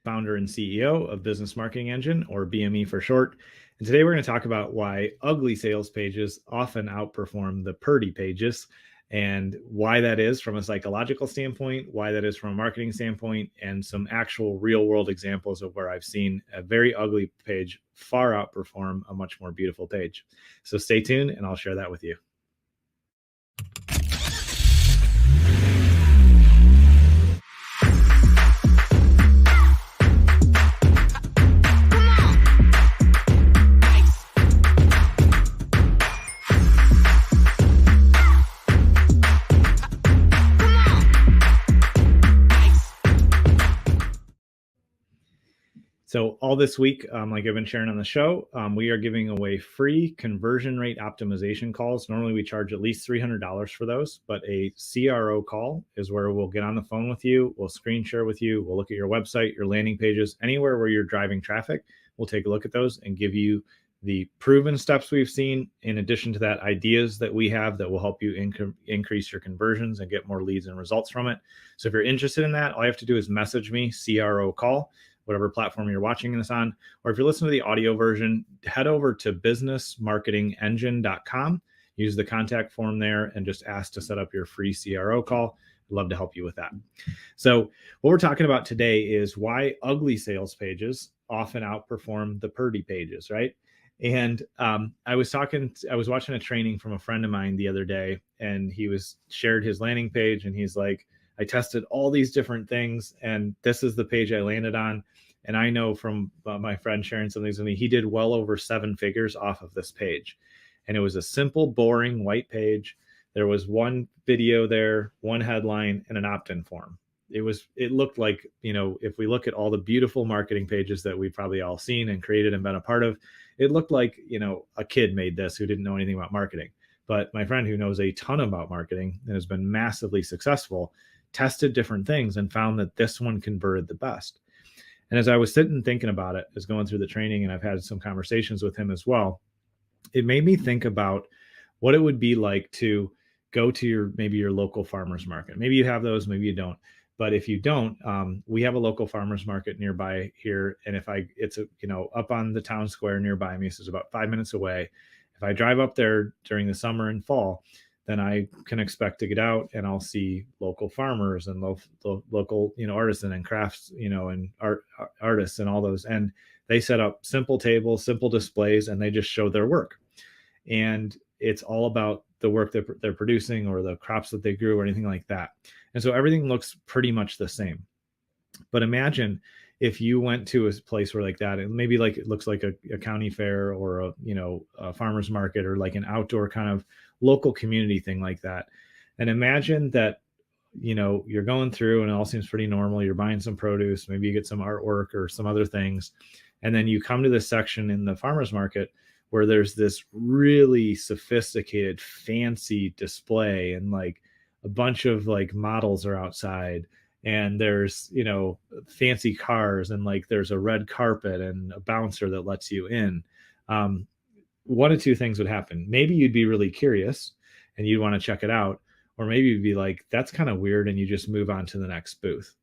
founder and CEO of Business Marketing Engine, or BME for short. And today we're going to talk about why ugly sales pages often outperform the Purdy pages, and why that is from a psychological standpoint, why that is from a marketing standpoint, and some actual real world examples of where I've seen a very ugly page far outperform a much more beautiful page. So stay tuned and I'll share that with you. So all this week, like I've been sharing on the show, we are giving away free conversion rate optimization calls. Normally we charge at least $300 for those, but a CRO call is where we'll get on the phone with you, we'll screen share with you, we'll look at your website, your landing pages, anywhere where you're driving traffic. We'll take a look at those and give you the proven steps we've seen, in addition to that, ideas that we have that will help you increase your conversions and get more leads and results from it. So if you're interested in that, all you have to do is message me, CRO call, whatever platform you're watching this on, or if you're listening to the audio version, head over to businessmarketingengine.com, use the contact form there, and just ask to set up your free CRO call. I'd love to help you with that. So what we're talking about today is why ugly sales pages often outperform the Purdy pages, right? And I was watching a training from a friend of mine the other day, and he shared his landing page, and he's like, I tested all these different things, and this is the page I landed on. And I know from my friend sharing some things with me, he did well over 7 figures off of this page. And it was a simple, boring white page. There was one video there, one headline, and an opt-in form. It looked like, if we look at all the beautiful marketing pages that we've probably all seen and created and been a part of, it looked like, a kid made this who didn't know anything about marketing. But my friend who knows a ton about marketing and has been massively successful tested different things and found that this one converted the best. And as I was sitting thinking about it, as going through the training, and I've had some conversations with him as well, it made me think about what it would be like to go to maybe your local farmer's market. Maybe you have those, maybe you don't. But if you don't, we have a local farmer's market nearby here. And it's up on the town square nearby me, so it's about 5 minutes away. If I drive up there during the summer and fall, then I can expect to get out and I'll see local farmers and local, artisan and crafts, and artists and all those. And they set up simple tables, simple displays, and they just show their work. And it's all about the work that they're producing or the crops that they grew or anything like that. And so everything looks pretty much the same. But imagine if you went to a place where like that, and maybe it looks like a county fair or a farmer's market, or like an outdoor kind of local community thing like that. And imagine that, you're going through and it all seems pretty normal. You're buying some produce, maybe you get some artwork or some other things. And then you come to this section in the farmer's market where there's this really sophisticated, fancy display, and like a bunch of like models are outside. And there's, fancy cars, and like there's a red carpet and a bouncer that lets you in. One of two things would happen. Maybe you'd be really curious and you'd want to check it out. Or maybe you'd be like, that's kind of weird, and you just move on to the next booth.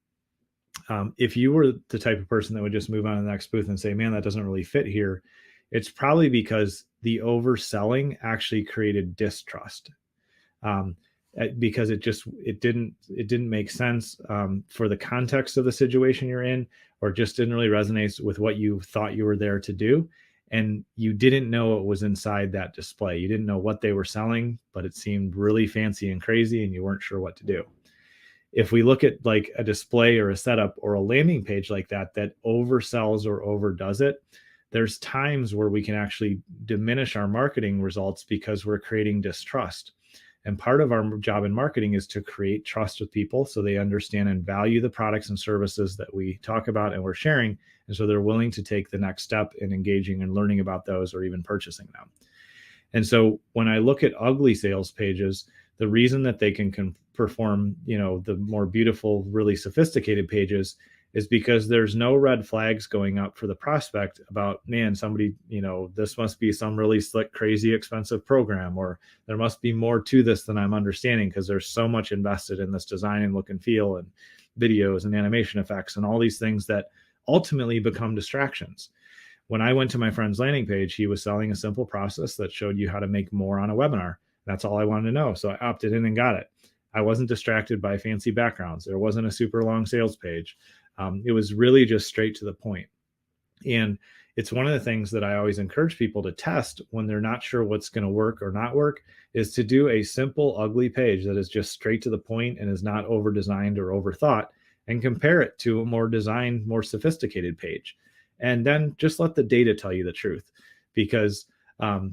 If you were the type of person that would just move on to the next booth and say, man, that doesn't really fit here, it's probably because the overselling actually created distrust. Because it didn't make sense for the context of the situation you're in, or just didn't really resonate with what you thought you were there to do. And you didn't know what was inside that display. You didn't know what they were selling, but it seemed really fancy and crazy, and you weren't sure what to do. If we look at like a display or a setup or a landing page like that oversells or overdoes it, there's times where we can actually diminish our marketing results because we're creating distrust. And part of our job in marketing is to create trust with people so they understand and value the products and services that we talk about and we're sharing. And so they're willing to take the next step in engaging and learning about those or even purchasing them. And so when I look at ugly sales pages, the reason that they can perform, the more beautiful, really sophisticated pages is because there's no red flags going up for the prospect about, man, somebody, this must be some really slick, crazy, expensive program, or there must be more to this than I'm understanding, because there's so much invested in this design and look and feel and videos and animation effects and all these things that ultimately become distractions. When I went to my friend's landing page, he was selling a simple process that showed you how to make more on a webinar. That's all I wanted to know. So I opted in and got it. I wasn't distracted by fancy backgrounds. There wasn't a super long sales page. It was really just straight to the point. And it's one of the things that I always encourage people to test when they're not sure what's going to work or not work, is to do a simple, ugly page that is just straight to the point and is not over designed or overthought, and compare it to a more designed, more sophisticated page. And then just let the data tell you the truth, because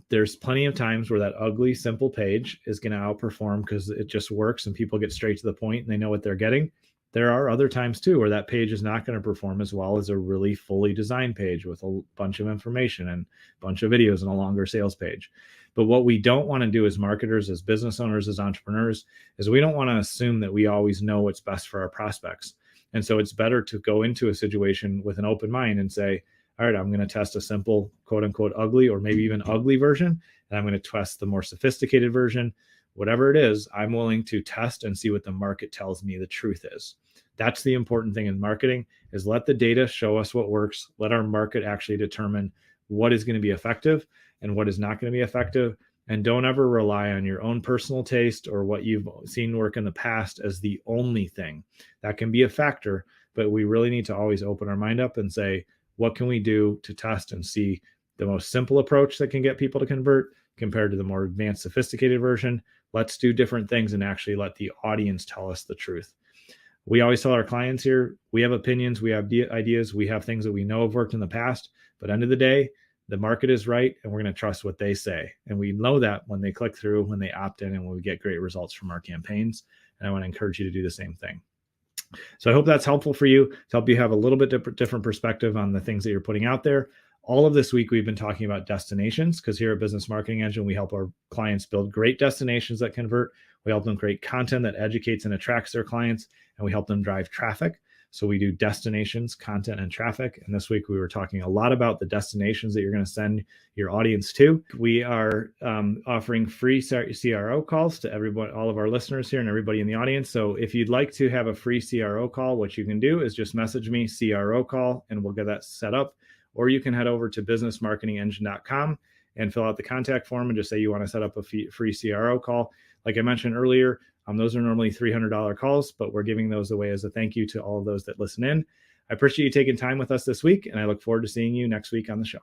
there's plenty of times where that ugly, simple page is going to outperform because it just works and people get straight to the point and they know what they're getting. There are other times too where that page is not going to perform as well as a really fully designed page with a bunch of information and a bunch of videos and a longer sales page. But what we don't want to do as marketers, as business owners, as entrepreneurs, is we don't want to assume that we always know what's best for our prospects. And so it's better to go into a situation with an open mind and say, all right, I'm going to test a simple, quote unquote, ugly, or maybe even ugly version. And I'm going to test the more sophisticated version. Whatever it is, I'm willing to test and see what the market tells me the truth is. That's the important thing in marketing, is let the data show us what works. Let our market actually determine what is going to be effective and what is not going to be effective. And don't ever rely on your own personal taste or what you've seen work in the past as the only thing. That can be a factor, but we really need to always open our mind up and say, what can we do to test and see the most simple approach that can get people to convert compared to the more advanced, sophisticated version? Let's do different things and actually let the audience tell us the truth. We always tell our clients here, we have opinions, we have ideas, we have things that we know have worked in the past, but end of the day, the market is right, and we're going to trust what they say. And we know that when they click through, when they opt in, and when we get great results from our campaigns. And I want to encourage you to do the same thing. So I hope that's helpful for you, to help you have a little bit different perspective on the things that you're putting out there. All of this week, we've been talking about destinations, because here at Business Marketing Engine, we help our clients build great destinations that convert. We help them create content that educates and attracts their clients, and we help them drive traffic. So we do destinations, content, and traffic. And this week we were talking a lot about the destinations that you're going to send your audience to. We are offering free CRO calls to everybody, all of our listeners here and everybody in the audience. So if you'd like to have a free CRO call, what you can do is just message me CRO call, and we'll get that set up. Or you can head over to businessmarketingengine.com and fill out the contact form and just say you want to set up a free CRO call. Like I mentioned earlier, those are normally $300 calls, but we're giving those away as a thank you to all of those that listen in. I appreciate you taking time with us this week, and I look forward to seeing you next week on the show.